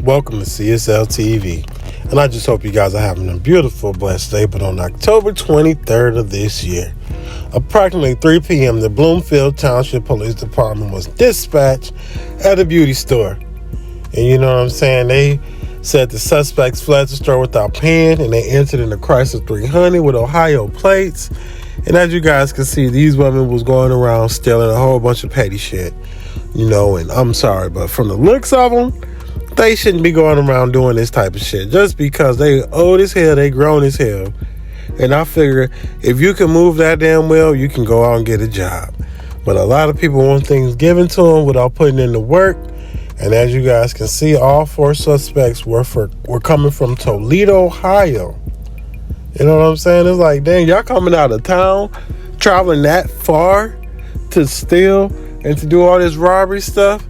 Welcome to CSL TV, and I just hope you guys are having a beautiful, blessed day. But on October 23rd of this year, approximately 3 p.m., the Bloomfield Township Police Department was dispatched at a beauty store. And you know what I'm saying? They said the suspects fled the store without paying, and they entered in a Chrysler 300 with Ohio plates. And as you guys can see, these women was going around stealing a whole bunch of petty shit. You know, and I'm sorry, but from the looks of them, they shouldn't be going around doing this type of shit. Just because they old as hell, they grown as hell. And I figure if you can move that damn well, you can go out and get a job. But a lot of people want things given to them without putting in the work. And as you guys can see, all 4 suspects were coming from Toledo, Ohio. You know what I'm saying? It's like, dang, y'all coming out of town, traveling that far to steal and to do all this robbery stuff?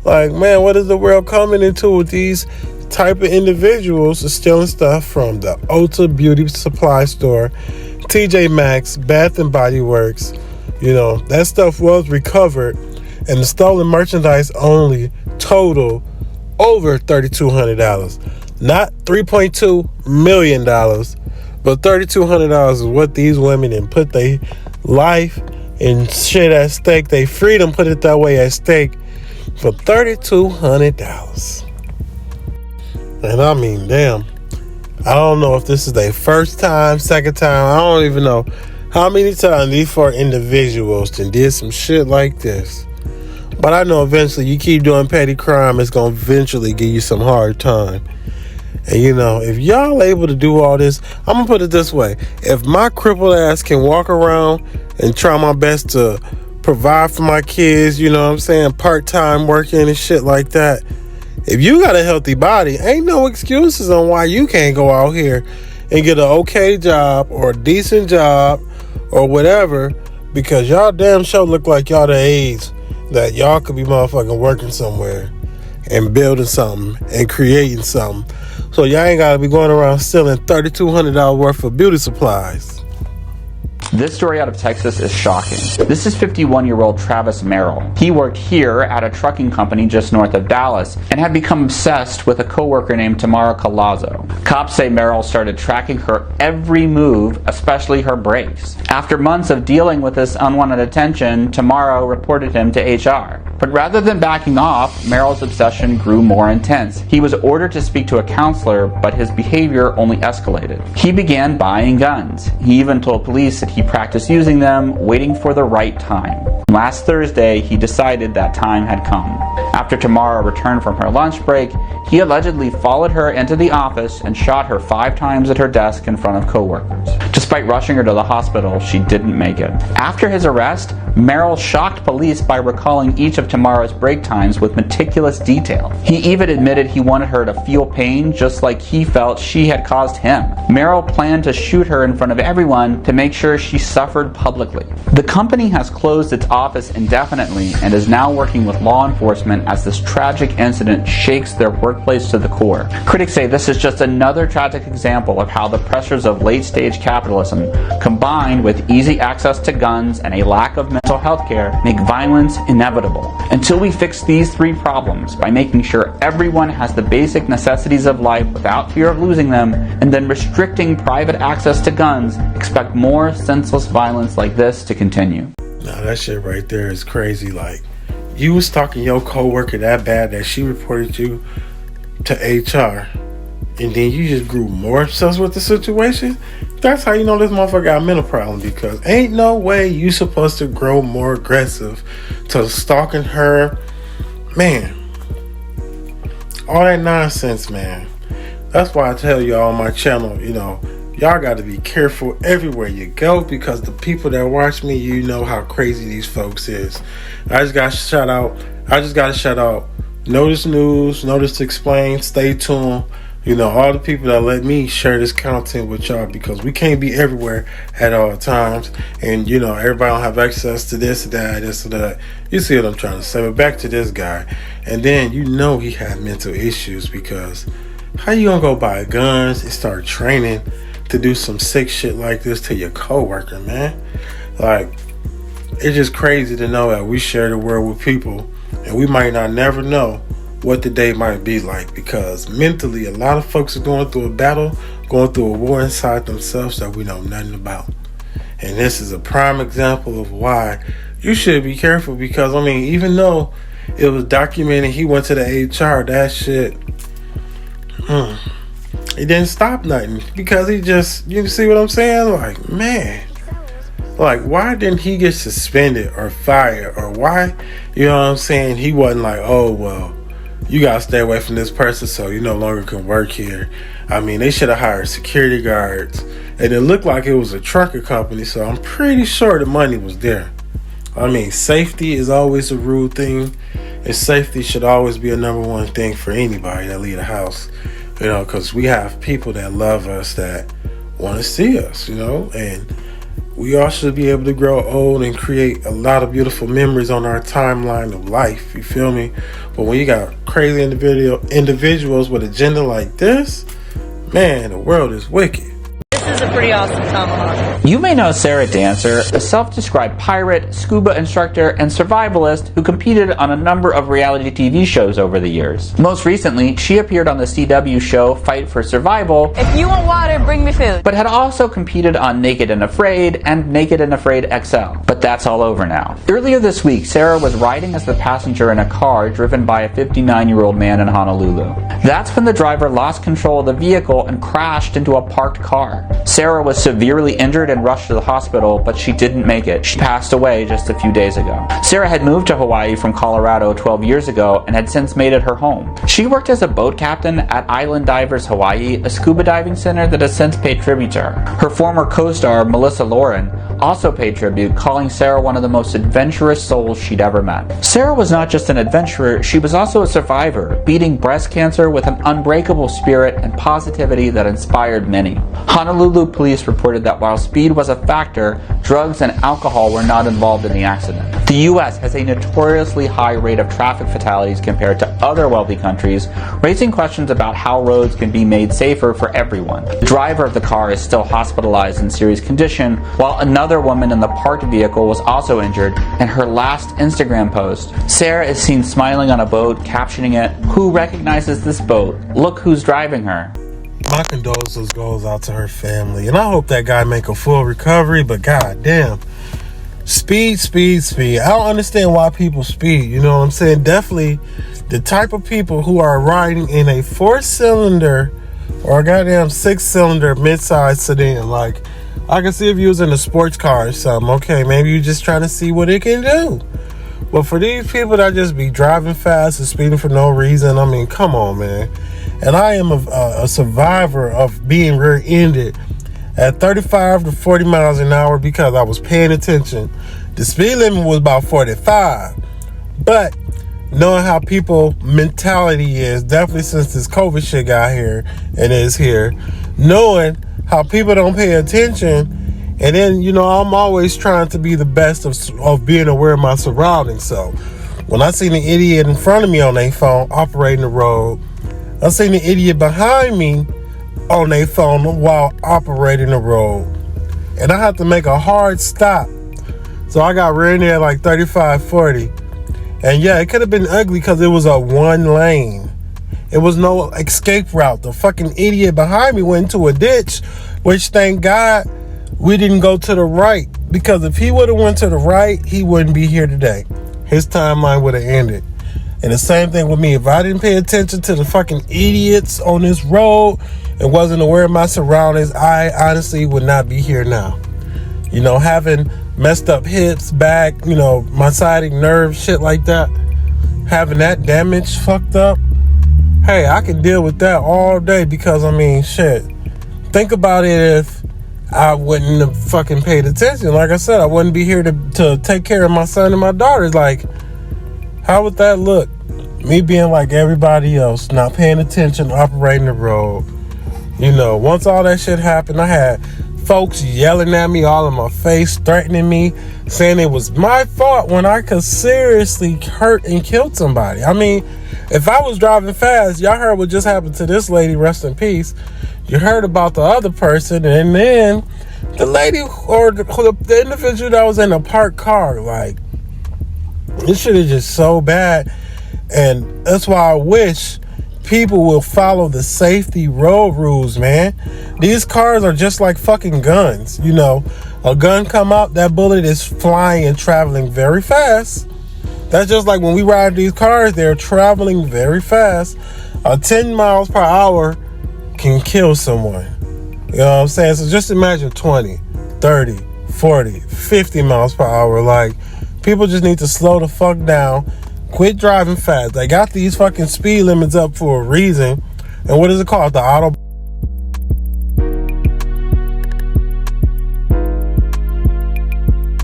Like, man, what is the world coming into with these type of individuals stealing stuff from the Ulta Beauty Supply Store, TJ Maxx, Bath and Body Works? You know, that stuff was recovered, and the stolen merchandise only total over $3,200. Not $3.2 million, but $3,200 is what these women and put their life and shit at stake, they freedom, put it that way, at stake for $3,200. And I mean, damn, I don't know if this is their first time, second time. I don't even know how many times these 4 individuals did some shit like this. But I know eventually you keep doing petty crime, it's going to eventually give you some hard time. And you know, if y'all able to do all this, I'm going to put it this way. If my crippled ass can walk around and try my best to provide for my kids, you know what I'm saying, part-time working and shit like that. If you got a healthy body, ain't no excuses on why you can't go out here and get an okay job or a decent job or whatever, because y'all damn sure look like y'all the age that y'all could be motherfucking working somewhere and building something and creating something. So y'all ain't gotta be going around stealing $3,200 worth of beauty supplies. This story out of Texas is shocking. This is 51-year-old Travis Merrill. He worked here at a trucking company just north of Dallas and had become obsessed with a coworker named Tamara Colazzo. Cops say Merrill started tracking her every move, especially her brakes. After months of dealing with this unwanted attention, Tamara reported him to HR. But rather than backing off, Merrill's obsession grew more intense. He was ordered to speak to a counselor, but his behavior only escalated. He began buying guns. He even told police that he practiced using them, waiting for the right time. Last Thursday, he decided that time had come. After Tamara returned from her lunch break, he allegedly followed her into the office and shot her 5 times at her desk in front of coworkers. Despite rushing her to the hospital, she didn't make it. After his arrest, Merrill shocked police by recalling each of Tamara's break times with meticulous detail. He even admitted he wanted her to feel pain just like he felt she had caused him. Merrill planned to shoot her in front of everyone to make sure she suffered publicly. The company has closed its office indefinitely and is now working with law enforcement as this tragic incident shakes their workplace to the core. Critics say this is just another tragic example of how the pressures of late-stage capitalism, combined with easy access to guns and a lack of mental health care, make violence inevitable. Until we fix these 3 problems by making sure everyone has the basic necessities of life without fear of losing them, and then restricting private access to guns, expect more senseless violence like this to continue. Nah, that shit right there is crazy. Like, you was stalking your coworker that bad that she reported you to HR, and then you just grew more obsessed with the situation. That's how you know this motherfucker got a mental problem, because ain't no way you supposed to grow more aggressive to stalking her. Man, all that nonsense, man. That's why I tell y'all on my channel, you know, y'all got to be careful everywhere you go, because the people that watch me, you know how crazy these folks is. I just got to shout out Notice News, Notice to Explain, Stay Tuned. You know, all the people that let me share this content with y'all, because we can't be everywhere at all times. And, you know, everybody don't have access to this, that, this, or that. You see what I'm trying to say. But back to this guy. And then, you know, he had mental issues, because how you gonna go buy guns and start training to do some sick shit like this to your coworker, man? Like, it's just crazy to know that we share the world with people, and we might not never know what the day might be like, because mentally a lot of folks are going through a battle, going through a war inside themselves that we know nothing about. And this is a prime example of why you should be careful, because I mean, even though it was documented he went to the HR, that shit it didn't stop nothing, because he just, you see what I'm saying? Like, man, like, why didn't he get suspended or fired? Or why, you know what I'm saying, he wasn't like, oh, well, you gotta stay away from this person so you no longer can work here. I mean, they should have hired security guards. And it looked like it was a trucker company, so I'm pretty sure the money was there. I mean, safety is always a rude thing, and safety should always be a number one thing for anybody that leave a house, you know, because we have people that love us, that want to see us, you know, and we all should be able to grow old and create a lot of beautiful memories on our timeline of life, you feel me? But when you got crazy individuals with agenda like this, man, the world is wicked. This is a pretty awesome tomahawk. You may know Sarah Dancer, a self-described pirate, scuba instructor, and survivalist who competed on a number of reality TV shows over the years. Most recently, she appeared on the CW show Fight for Survival. If you want water, bring me food. But had also competed on Naked and Afraid and Naked and Afraid XL. But that's all over now. Earlier this week, Sarah was riding as the passenger in a car driven by a 59-year-old man in Honolulu. That's when the driver lost control of the vehicle and crashed into a parked car. Sarah was severely injured and rushed to the hospital, but she didn't make it. She passed away just a few days ago. Sarah had moved to Hawaii from Colorado 12 years ago and had since made it her home. She worked as a boat captain at Island Divers Hawaii, a scuba diving center that has since paid tribute to her. Her former co-star, Melissa Lauren, also paid tribute, calling Sarah one of the most adventurous souls she'd ever met. Sarah was not just an adventurer, she was also a survivor, beating breast cancer with an unbreakable spirit and positivity that inspired many. Honolulu police reported that while speed was a factor, drugs and alcohol were not involved in the accident. The U.S. has a notoriously high rate of traffic fatalities compared to other wealthy countries, raising questions about how roads can be made safer for everyone. The driver of the car is still hospitalized in serious condition, while another woman in the parked vehicle was also injured. In her last Instagram post, Sarah is seen smiling on a boat, captioning it, "Who recognizes this boat? Look who's driving her." My condolences goes out to her family, and I hope that guy make a full recovery, but goddamn, speed. I don't understand why people speed, you know what I'm saying? Definitely the type of people who are riding in a 4-cylinder or a goddamn 6-cylinder mid-size sedan. Like, I can see if you was in a sports car or something, okay, maybe you're just trying to see what it can do. But for these people that just be driving fast and speeding for no reason, I mean, come on, man. And I am a survivor of being rear-ended at 35 to 40 miles an hour because I was paying attention. The speed limit was about 45. But knowing how people mentality is, definitely since this COVID shit got here and is here, knowing how people don't pay attention, and then, you know, I'm always trying to be the best of being aware of my surroundings. So when I seen an idiot in front of me on their phone operating the road, I seen the idiot behind me on their phone while operating the road, and I had to make a hard stop. So I got rear ended at like 35, 40. And yeah, it could have been ugly because it was a one lane. It was no escape route. The fucking idiot behind me went into a ditch, which thank God we didn't go to the right, because if he would have went to the right, he wouldn't be here today. His timeline would have ended. And the same thing with me. If I didn't pay attention to the fucking idiots on this road and wasn't aware of my surroundings, I honestly would not be here now. You know, having messed up hips, back, you know, my sciatic nerve, shit like that, having that damage fucked up, hey, I can deal with that all day, because, I mean, shit. Think about it if I wouldn't have fucking paid attention. Like I said, I wouldn't be here to take care of my son and my daughters. Like, how would that look? Me being like everybody else, not paying attention, operating the road. You know, once all that shit happened, I had folks yelling at me all in my face, threatening me, saying it was my fault when I could seriously hurt and kill somebody. I mean, if I was driving fast, y'all heard what just happened to this lady, rest in peace. You heard about the other person, and then the lady or the individual that was in a parked car. Like, this shit is just so bad. And that's why I wish people will follow the safety road rules, man. These cars are just like fucking guns. You know, a gun come out, that bullet is flying and traveling very fast. That's just like when we ride these cars, they're traveling very fast. 10 miles per hour can kill someone. You know what I'm saying? So just imagine 20, 30, 40, 50 miles per hour. Like, people just need to slow the fuck down. Quit driving fast. They got these fucking speed limits up for a reason. And what is it called? The Autobahn